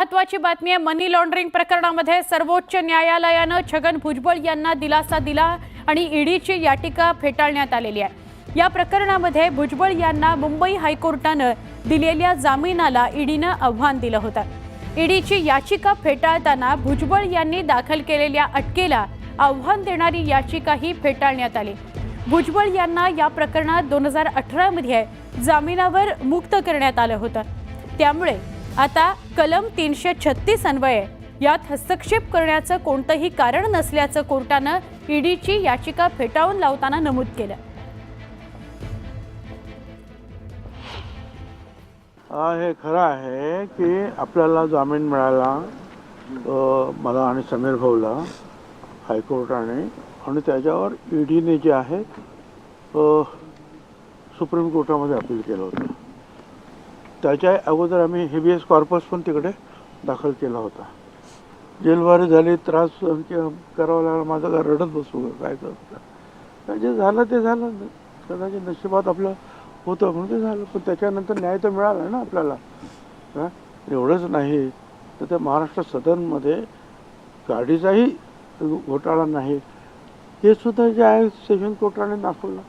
महत्त्वाची बातमी आहे। मनी लॉन्ड्रिंग प्रकरणामध्ये सर्वोच्च न्यायालयाने छगन भुजबळ यांना दिलासा दिला आणि ईडीची याचिका फेटाळण्यात आलेली आहे। या प्रकरणामध्ये भुजबळ यांना मुंबई हायकोर्टाने दिलेल्या जामिनाला ईडीने आव्हान दिलं होतं। ईडीची याचिका फेटाळताना भुजबळ यांनी दाखल केलेल्या अटकेला आव्हान देणारी याचिकाही फेटाळण्यात आली। भुजबळ यांना या प्रकरणात 2018 मध्ये जामिनावर मुक्त करण्यात आलं होतं। त्यामुळे आता कलम 336 अन्वये यात हस्तक्षेप करण्याचं कोणतंही कारण नसल्याचं कोर्टाने ईडीची याचिका फेटाळून लावताना नमूद केलं। हे खरं आहे की आपल्याला जामीन मिळाला, मला आणि समीर भाऊला हायकोर्टाने, आणि त्याच्यावर ईडीने जे आहे सुप्रीम कोर्टामध्ये अपील केलं होतं। त्याच्या अगोदर आम्ही हेबियस कॉर्पस पण तिकडे दाखल केला होता। जेलबारी झाली, त्रास करावा लागला, माझं काय रडत बसू काय करतं, जे झालं ते झालं, कदाचित नशिबात आपलं होतं म्हणून ते झालं। पण त्याच्यानंतर न्याय तर मिळाला ना आपल्याला। एवढंच नाही तर त्या महाराष्ट्र सदनमध्ये गाडीचाही घोटाळा नाही, हे सुद्धा जे आहे सेशन कोर्टाने दाखवलं।